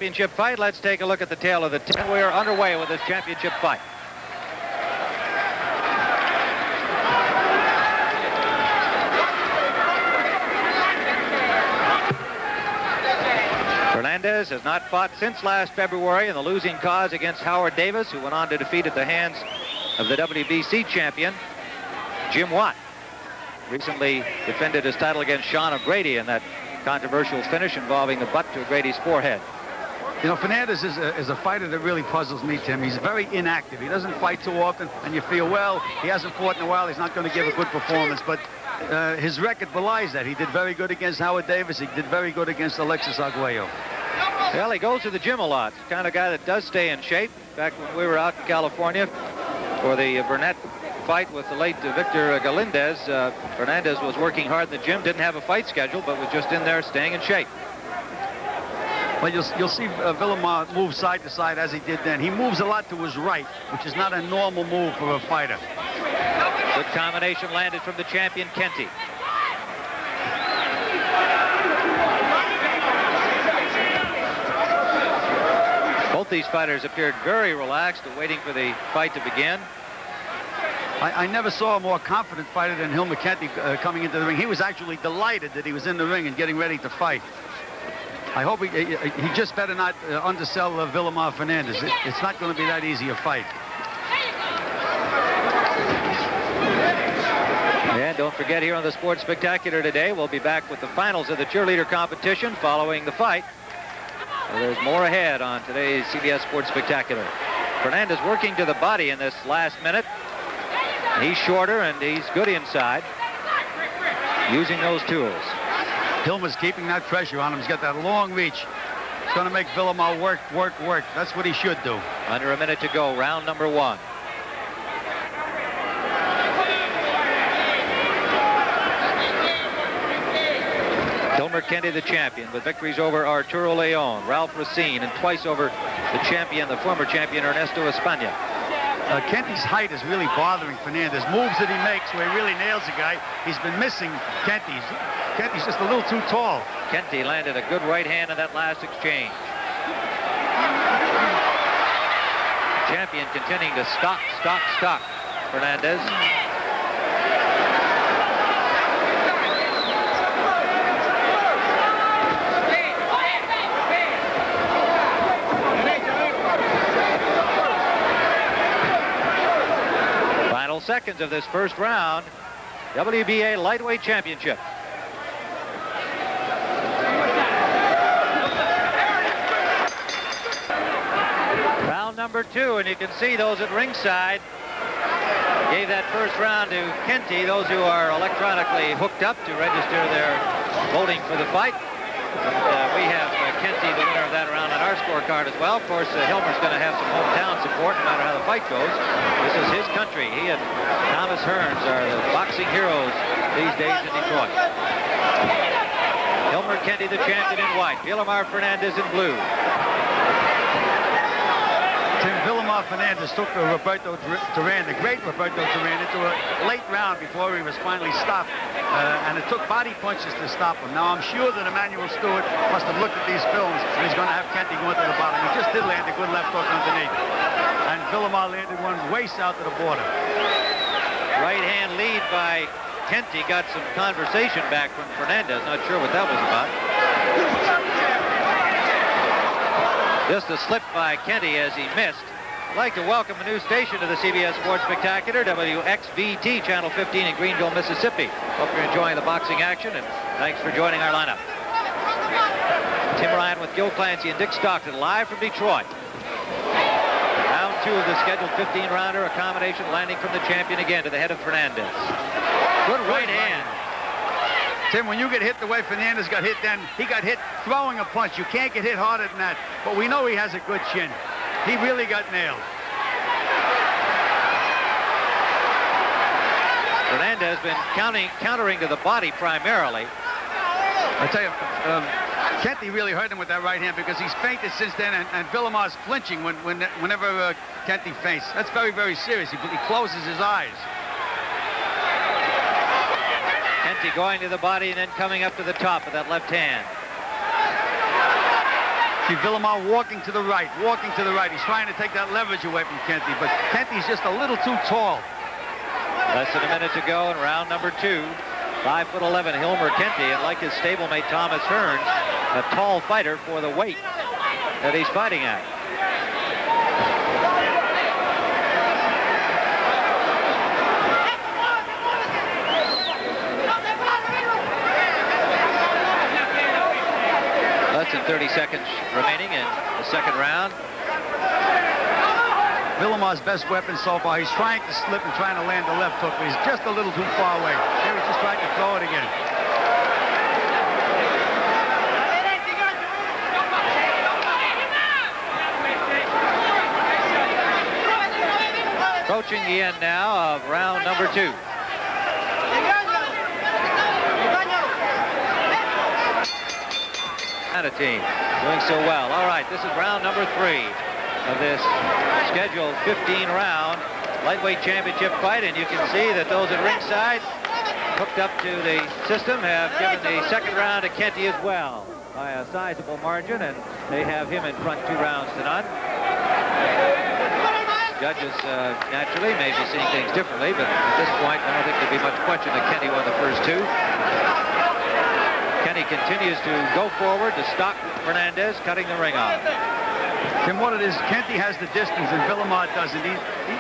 Championship fight. Let's take a look at the tail of the tape. We are underway with this championship fight. Fernandez has not fought since last February in the losing cause against Howard Davis, who went on to defeat at the hands of the WBC champion, Jim Watt. Recently defended his title against Sean O'Grady in that controversial finish involving the butt to O'Grady's forehead. You know, Fernandez is a fighter that really puzzles me, Tim. He's very inactive. He doesn't fight too often, and you feel, well, he hasn't fought in a while. He's not going to give a good performance, but his record belies that. He did very good against Howard Davis. He did very good against Alexis Arguello. Well, he goes to the gym a lot. He's the kind of guy that does stay in shape. Back when we were out in California for the Burnett fight with the late Victor Galindez, Fernandez was working hard in the gym, didn't have a fight schedule, but was just in there staying in shape. Well, you'll see Vilomar move side to side as he did then. He moves a lot to his right, which is not a normal move for a fighter. Good combination landed from the champion, Kenty. Both these fighters appeared very relaxed, waiting for the fight to begin. I never saw a more confident fighter than Hilmer Kenty coming into the ring. He was actually delighted that he was in the ring and getting ready to fight. I hope he just better not undersell Vilomar Fernandez. It's not going to be that easy a fight. And don't forget, here on the Sports Spectacular today, we'll be back with the finals of the cheerleader competition following the fight. So there's more ahead on today's CBS Sports Spectacular. Fernandez working to the body in this last minute. He's shorter and he's good inside, using those tools. Hilmer's keeping that pressure on him. He's got that long reach. It's going to make Vilomar work. That's what he should do. Under a minute to go, round number one. Hilmer Kenty, the champion, with victories over Arturo Leon, Ralph Racine, and twice over the former champion, Ernesto España. Kenty's height is really bothering Fernandez. Moves that he makes where he really nails a guy. He's been missing Kenty's. Kenty's just a little too tall. Kenty landed a good right hand in that last exchange. Champion continuing to stalk Fernandez. Final seconds of this first round, WBA Lightweight Championship. Round number two, and you can see those at ringside gave that first round to Kenty. Those who are electronically hooked up to register their voting for the fight. And, we have Kenty, the winner of that round, on our scorecard as well. Of course, Hilmer's going to have some hometown support no matter how the fight goes. This is his country. He and Thomas Hearns are the boxing heroes these days in Detroit. Hilmer Kenty, the champion, in white. Vilomar Fernandez in blue. Tim, Vilomar Fernandez took Roberto Duran, the great Roberto Duran, into a late round before he was finally stopped. And it took body punches to stop him. Now, I'm sure that Emmanuel Stewart must have looked at these films, and he's going to have Kenty going to the bottom. He just did land a good left hook underneath. And Vilomar landed one way south of the border. Right hand lead by Kenty, got some conversation back from Fernandez. Not sure what that was about. Just a slip by Kenty as he missed. I'd like to welcome a new station to the CBS Sports Spectacular, WXVT, Channel 15 in Greenville, Mississippi. Hope you're enjoying the boxing action, and thanks for joining our lineup. Tim Ryan with Gil Clancy and Dick Stockton, live from Detroit. Round two of the scheduled 15-rounder, a combination landing from the champion again to the head of Fernandez. Good right hand. Tim, when you get hit the way Fernandez got hit then, he got hit throwing a punch. You can't get hit harder than that. But we know he has a good chin. He really got nailed. Fernandez been countering to the body primarily. I tell you, Kenty really hurt him with that right hand because he's fainted since then, and Vilomar's flinching whenever Kenty feints. That's very, very serious. He closes his eyes. Kenty going to the body and then coming up to the top of that left hand. See Vilomar walking to the right, He's trying to take that leverage away from Kenty, but Kenty's just a little too tall. Less than a minute to go in round number 2. 5'11" Hilmer Kenty, and like his stablemate Thomas Hearns, a tall fighter for the weight that he's fighting at. Less than 30 seconds remaining in the second round. Vilomar's best weapon so far. He's trying to slip and trying to land the left hook, but he's just a little too far away. Here he's just trying to throw it again. Approaching the end now of round number 2. And a team doing so well. All right, this is round number 3 of this scheduled 15-round lightweight championship fight, and you can see that those at ringside hooked up to the system have given the second round to Kenty as well by a sizable margin, and they have him in front 2 rounds to none. Judges naturally may be seeing things differently, but at this point I don't think there'd be much question that Kenty won the first 2. Kenty continues to go forward to stop Fernandez, cutting the ring off. Tim, what it is, Kenty has the distance and Vilomar doesn't.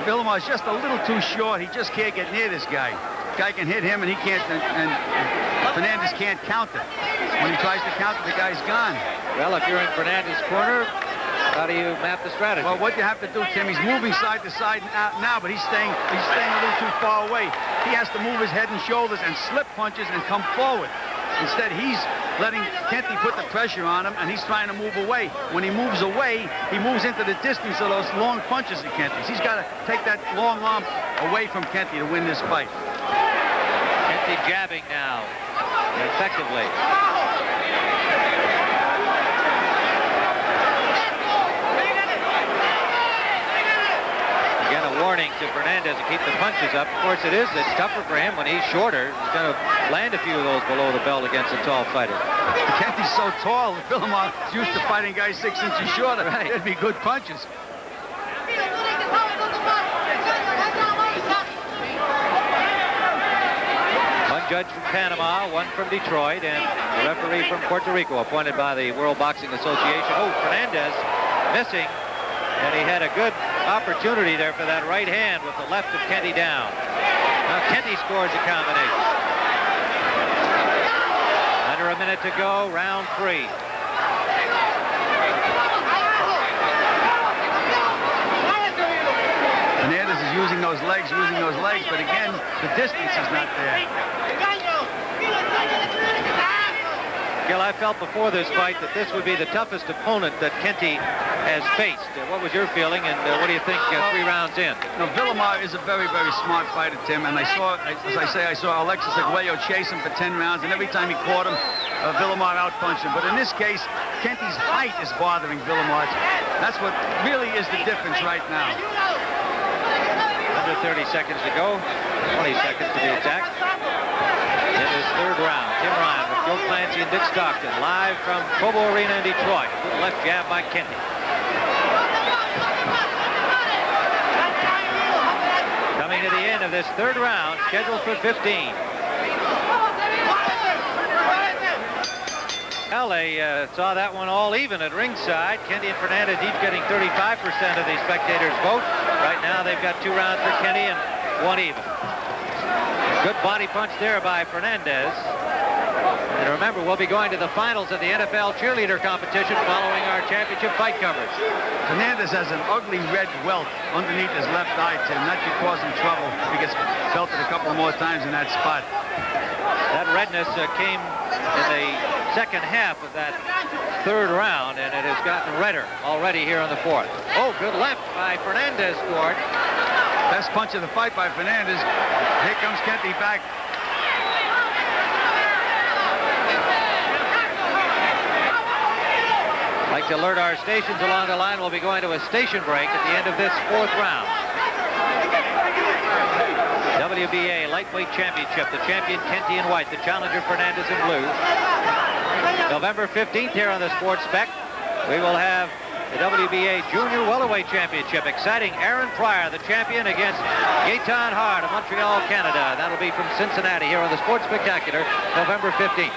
Vilomar's just a little too short. He just can't get near this guy. Guy can hit him and he can't, and Fernandez can't counter. When he tries to counter, the guy's gone. Well, if you're in Fernandez's corner, how do you map the strategy? Well, what you have to do, Tim, he's moving side to side now, but he's staying a little too far away. He has to move his head and shoulders and slip punches and come forward. Instead, he's letting Kenty put the pressure on him, and he's trying to move away. When he moves away, he moves into the distance of those long punches of Kenty's. He's got to take that long arm away from Kenty to win this fight. Kenty jabbing now, effectively. Again, a warning to Fernandez to keep the punches up. Of course, it's tougher for him when he's shorter. He's going to land a few of those below the belt against a tall fighter. Kenty's so tall. If Vilomar is used to fighting guys 6 inches shorter, right, it'd be good punches. One judge from Panama, one from Detroit, and the referee from Puerto Rico, appointed by the World Boxing Association. Oh, Fernandez missing, and he had a good opportunity there for that right hand with the left of Kenty down. Now Kenty scores a combination. Under a minute to go, round 3. Fernandez is using those legs, but again, the distance is not there. Gil, I felt before this fight that this would be the toughest opponent that Kenty has faced. What was your feeling, and what do you think 3 rounds in? No, Vilomar is a very, very smart fighter, Tim, and I saw Alexis Arguello chase him for 10 rounds, and every time he caught him, Vilomar outpunched him. But in this case, Kenty's height is bothering Vilomar. That's what really is the difference right now. Under 30 seconds to go, 20 seconds to be exact. In this 3rd round, Tim Ryan with Joe Clancy and Dick Stockton, live from Cobo Arena in Detroit. Good left jab by Kenty. Coming to the end of this 3rd round, scheduled for 15. Well, they saw that one all even at ringside. Kenty and Fernandez each getting 35% of the spectators' vote. Right now, they've got 2 rounds for Kenty and 1 even. Good body punch there by Fernandez. And remember, we'll be going to the finals of the NFL cheerleader competition following our championship fight coverage. Fernandez has an ugly red welt underneath his left eye, Tim. That could cause him trouble if he gets belted a couple more times in that spot. That redness came in the second half of that 3rd round, and it has gotten redder already here in the 4th. Oh, good left by Fernandez scored. Best punch of the fight by Fernandez. Here comes Kenty back. I'd like to alert our stations along the line. We'll be going to a station break at the end of this 4th round. WBA Lightweight Championship. The champion Kenty in white. The challenger Fernandez in blue. November 15th here on the Sports Spec. we will have the WBA Junior Welterweight Championship. Exciting Aaron Pryor, the champion, against Gaetan Hart of Montreal, Canada. That'll be from Cincinnati here on the Sports Spectacular, November 15th.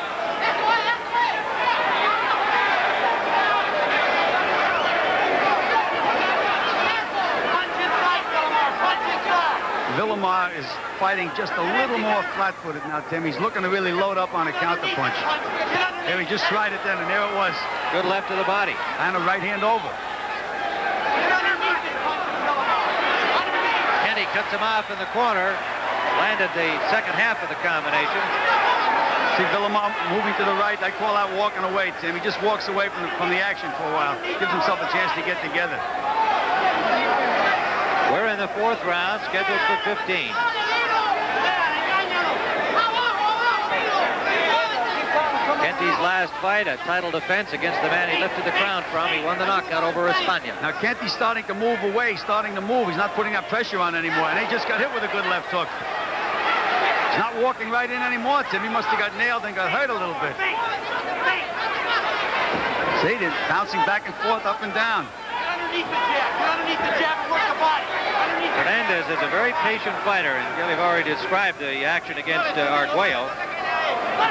Vilomar is fighting just a little more flat-footed now, Tim. He's looking to really load up on a counterpunch. There, he just tried it then, and there it was. Good left to the body. And a right hand over. Kenty cuts him off in the corner. Landed the second half of the combination. See Vilomar moving to the right. I call that walking away, Tim. He just walks away from the action for a while. Gives himself a chance to get together. We're in the fourth round, scheduled for 15. Kenty's last fight, a title defense against the man he lifted the crown from. He won the knockout over Espana. Now Kenty's starting to move away, starting to move. He's not putting that pressure on anymore, and he just got hit with a good left hook. He's not walking right in anymore, Tim. He must have got nailed and got hurt a little bit. See, they're bouncing back and forth, up and down. Fernandez is a very patient fighter, and we've already described the action against Arguello.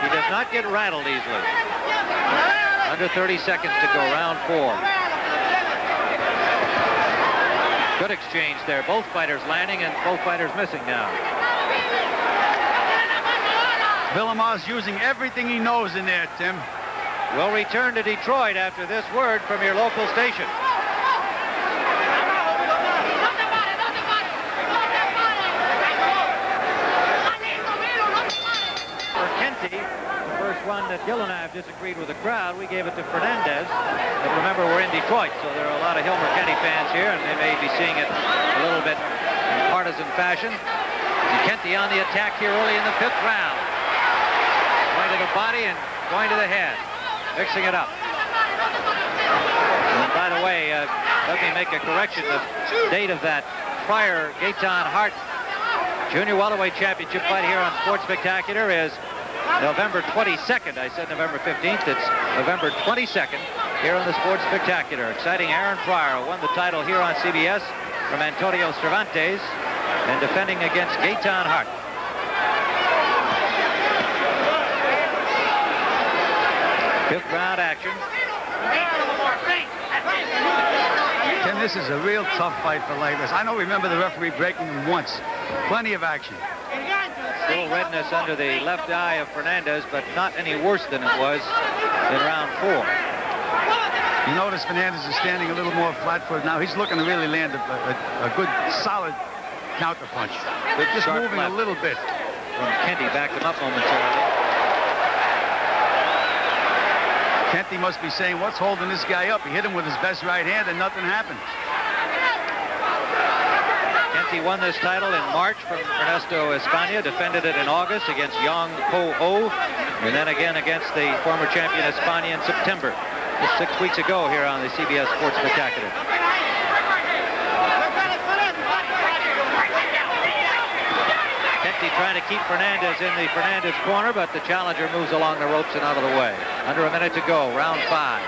He does not get rattled easily. Under 30 seconds to go, round 4. Good exchange there. Both fighters landing and both fighters missing now. Vilomar's using everything he knows in there, Tim. We'll return to Detroit after this word from your local station. The first one that Gil and I have disagreed with the crowd, we gave it to Fernandez. But remember, we're in Detroit, so there are a lot of Hilmer Kenty fans here, and they may be seeing it a little bit in partisan fashion. Kenty on the attack here early in the 5th round. Going to the body and going to the head. Mixing it up. And by the way, let me make a correction. The date of that prior Gaetan Hart Junior Welterweight Championship fight here on Sports Spectacular is November 22nd. I said November 15th. It's November 22nd here on the Sports Spectacular. Exciting Aaron Pryor won the title here on CBS from Antonio Cervantes and defending against Gaetan Hart. Fifth round action. Tim, this is a real tough fight for Lavis. I don't remember the referee breaking him once. Plenty of action. Still redness under the left eye of Fernandez, but not any worse than it was in round 4. You notice Fernandez is standing a little more flat-footed now. He's looking to really land a good, solid counterpunch. They're just moving a little bit. From Kenty, backed him up momentarily. Kenty must be saying, what's holding this guy up? He hit him with his best right hand and nothing happened. Kenty won this title in March from Ernesto Espana, defended it in August against Yang Po-Oh, and then again against the former champion Espana in September. Just 6 weeks ago here on the CBS Sports Spectacular. Kenty trying to keep Fernandez in the Fernandez corner, but the challenger moves along the ropes and out of the way. Under a minute to go, round 5.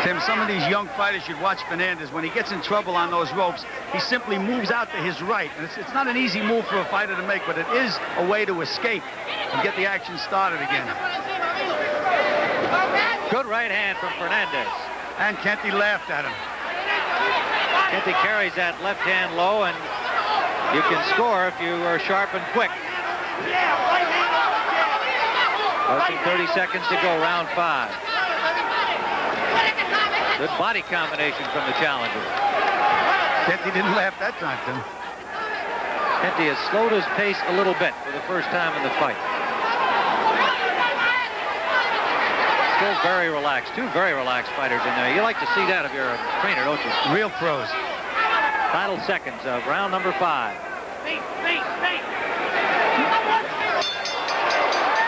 Tim, some of these young fighters should watch Fernandez. When he gets in trouble on those ropes, he simply moves out to his right. And it's not an easy move for a fighter to make, but it is a way to escape and get the action started again. Good right hand from Fernandez. And Kenty laughed at him. Kenty carries that left hand low, and you can score if you are sharp and quick. Less than 30 seconds to go, round 5. Good body combination from the challenger. Kenty didn't laugh that time, Tim. Kenty has slowed his pace a little bit for the first time in the fight. Still very relaxed. Two very relaxed fighters in there. You like to see that if you're a trainer, don't you? Real pros. Final seconds of round number 5.